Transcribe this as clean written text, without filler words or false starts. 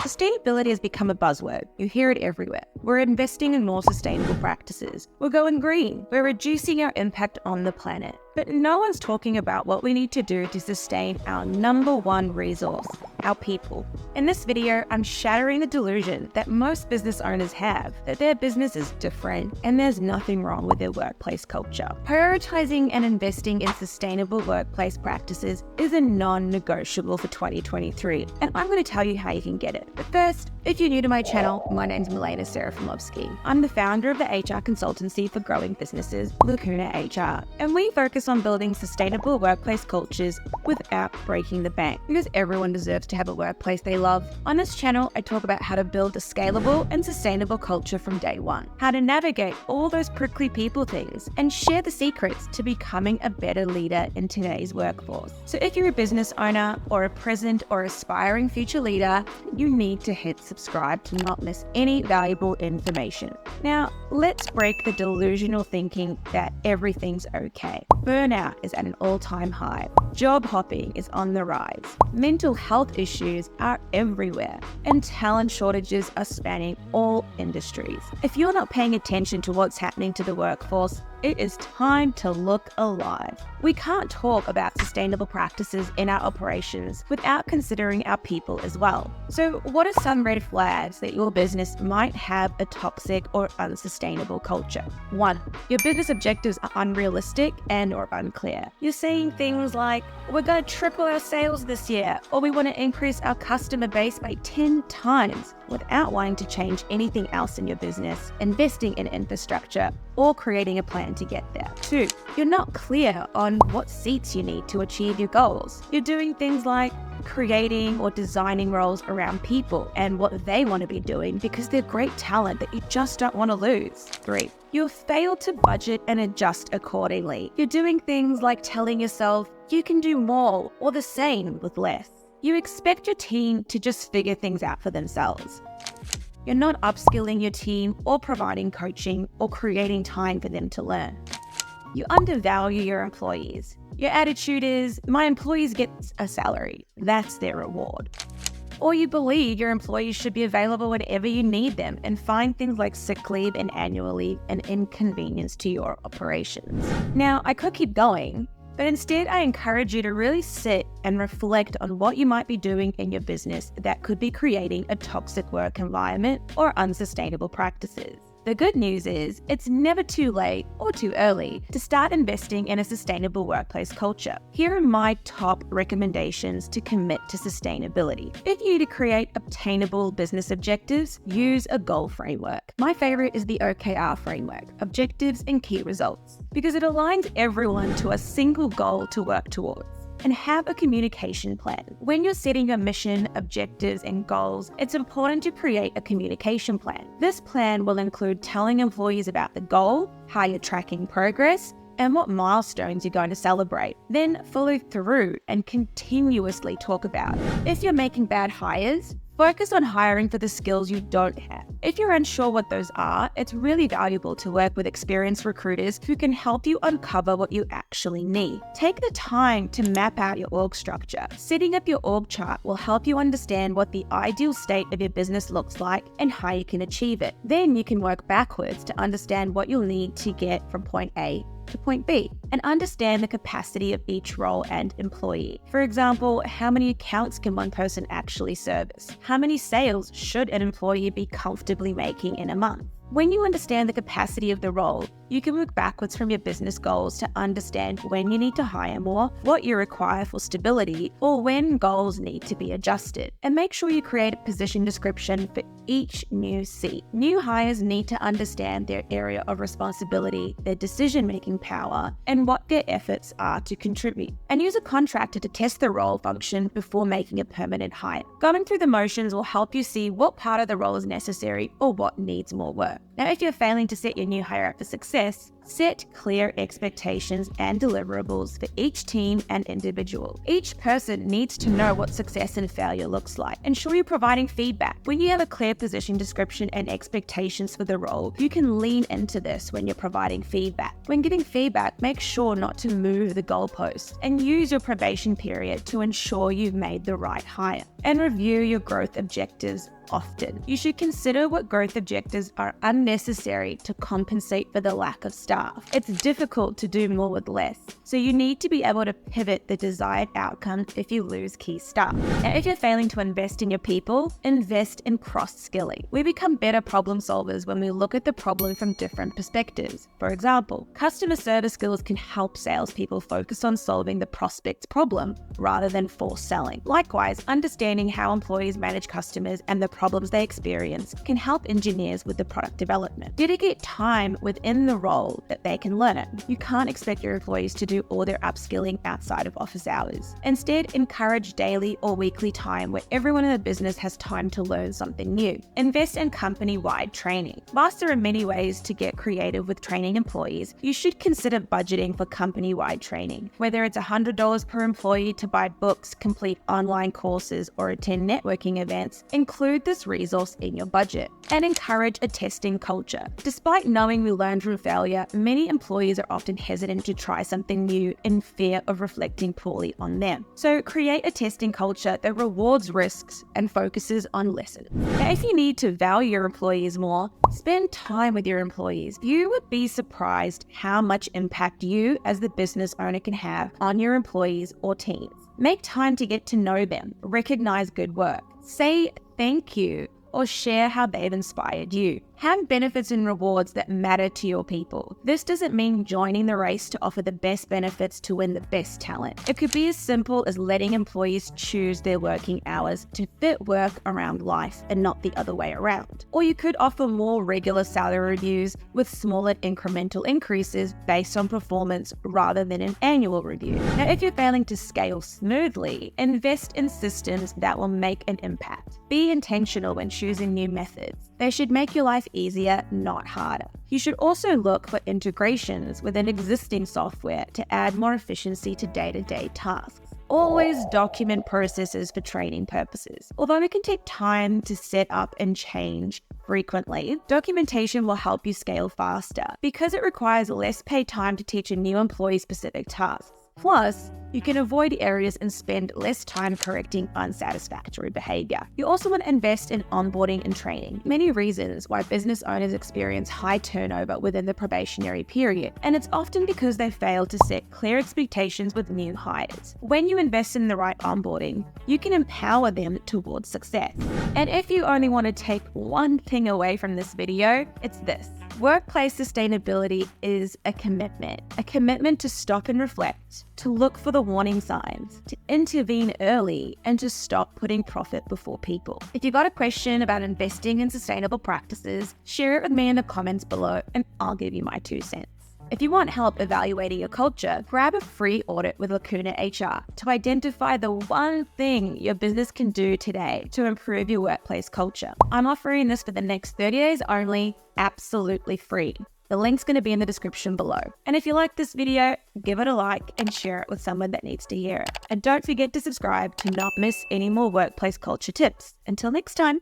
Sustainability has become a buzzword. You hear it everywhere. We're investing in more sustainable practices. We're going green. We're reducing our impact on the planet. But no one's talking about what we need to do to sustain our number one resource, our people. In this video, I'm shattering the delusion that most business owners have that their business is different and there's nothing wrong with their workplace culture. Prioritizing and investing in sustainable workplace practices is a non-negotiable for 2023, and I'm going to tell you how you can get it. But first, if you're new to my channel, my name's Milena Serafimovsky. I'm the founder of the HR consultancy for growing businesses, Lacuna HR, and we focus on building sustainable workplace cultures without breaking the bank, because everyone deserves to have a workplace they love. On this channel, I talk about how to build a scalable and sustainable culture from day one, how to navigate all those prickly people things, and share the secrets to becoming a better leader in today's workforce. So if you're a business owner or a present or aspiring future leader, you need to hit subscribe to not miss any valuable information. Now, let's break the delusional thinking that everything's okay. Burnout is at an all-time high. Job hopping is on the rise. Mental health issues are everywhere, and talent shortages are spanning all industries. If you're not paying attention to what's happening to the workforce, it is time to look alive. We can't talk about sustainable practices in our operations without considering our people as well. So what are some red flags that your business might have a toxic or unsustainable culture? 1. Your business objectives are unrealistic and or unclear. You're saying things like, we're going to triple our sales this year, or we want to increase our customer base by 10 times, without wanting to change anything else in your business, investing in infrastructure, or creating a plan to get there. 2. You're not clear on what seats you need to achieve your goals. You're doing things like creating or designing roles around people and what they want to be doing because they're great talent that you just don't want to lose. 3. You've failed to budget and adjust accordingly. You're doing things like telling yourself you can do more or the same with less. You expect your team to just figure things out for themselves. You're not upskilling your team or providing coaching or creating time for them to learn. You undervalue your employees. Your attitude is, my employees get a salary, that's their reward. Or you believe your employees should be available whenever you need them and find things like sick leave and annual leave an inconvenience to your operations. Now, I could keep going, but instead I encourage you to really sit and reflect on what you might be doing in your business that could be creating a toxic work environment or unsustainable practices. The good news is, it's never too late or too early to start investing in a sustainable workplace culture. Here are my top recommendations to commit to sustainability. If you need to create obtainable business objectives, use a goal framework. My favorite is the OKR framework, Objectives and Key Results, because it aligns everyone to a single goal to work towards. And have a communication plan. When you're setting your mission, objectives, and goals, it's important to create a communication plan. This plan will include telling employees about the goal, how you're tracking progress, and what milestones you're going to celebrate. Then follow through and continuously talk about it. If you're making bad hires, focus on hiring for the skills you don't have. If you're unsure what those are, it's really valuable to work with experienced recruiters who can help you uncover what you actually need. Take the time to map out your org structure. Setting up your org chart will help you understand what the ideal state of your business looks like and how you can achieve it. Then you can work backwards to understand what you'll need to get from point A to point B and understand the capacity of each role and employee. For example, how many accounts can one person actually service? How many sales should an employee be comfortably making in a month? When you understand the capacity of the role, you can work backwards from your business goals to understand when you need to hire more, what you require for stability, or when goals need to be adjusted. And make sure you create a position description for each new seat. New hires need to understand their area of responsibility, their decision-making power, and what their efforts are to contribute. And use a contractor to test the role function before making a permanent hire. Going through the motions will help you see what part of the role is necessary or what needs more work. Now, if you're failing to set your new hire up for success, Set clear expectations and deliverables for each team and individual. Each person needs to know what success and failure looks like. Ensure you're providing feedback. When you have a clear position description and expectations for the role, you can lean into this when you're providing feedback. When giving feedback, make sure not to move the goalposts and use your probation period to ensure you've made the right hire. And review your growth objectives often. You should consider what growth objectives are unnecessary to compensate for the lack of staff. It's difficult to do more with less, so you need to be able to pivot the desired outcome if you lose key staff. Now, if you're failing to invest in your people, invest in cross-skilling. We become better problem solvers when we look at the problem from different perspectives. For example, customer service skills can help salespeople focus on solving the prospect's problem rather than force selling. Likewise, understanding how employees manage customers and the problems they experience can help engineers with the product development. Dedicate time within the role that they can learn it. You can't expect your employees to do all their upskilling outside of office hours. Instead, encourage daily or weekly time where everyone in the business has time to learn something new. Invest in company-wide training. Whilst there are many ways to get creative with training employees, you should consider budgeting for company-wide training. Whether it's $100 per employee to buy books, complete online courses, or attend networking events, include this resource in your budget. And encourage a testing culture. Despite knowing we learn from failure, many employees are often hesitant to try something new in fear of reflecting poorly on them. So create a testing culture that rewards risks and focuses on lessons. Now, if you need to value your employees more, spend time with your employees. You would be surprised how much impact you as the business owner can have on your employees or teams. Make time to get to know them, recognize good work, say thank you, or share how they've inspired you. Have benefits and rewards that matter to your people. This doesn't mean joining the race to offer the best benefits to win the best talent. It could be as simple as letting employees choose their working hours to fit work around life and not the other way around. Or you could offer more regular salary reviews with smaller incremental increases based on performance rather than an annual review. Now, if you're failing to scale smoothly, invest in systems that will make an impact. Be intentional when choosing new methods. They should make your life easier, not harder. You should also look for integrations with an existing software to add more efficiency to day-to-day tasks. Always document processes for training purposes. Although it can take time to set up and change frequently, documentation will help you scale faster because it requires less paid time to teach a new employee specific tasks. Plus, you can avoid areas and spend less time correcting unsatisfactory behavior. You also want to invest in onboarding and training. Many reasons why business owners experience high turnover within the probationary period, and it's often because they fail to set clear expectations with new hires. When you invest in the right onboarding, you can empower them towards success. And if you only want to take one thing away from this video, it's this. Workplace sustainability is a commitment to stop and reflect, to look for the warning signs, to intervene early, and to stop putting profit before people. If you've got a question about investing in sustainable practices, share it with me in the comments below and I'll give you my 2 cents. If you want help evaluating your culture, grab a free audit with Lacuna HR to identify the one thing your business can do today to improve your workplace culture. I'm offering this for the next 30 days only, absolutely free. The link's going to be in the description below. And if you like this video, give it a like and share it with someone that needs to hear it. And don't forget to subscribe to not miss any more workplace culture tips. Until next time.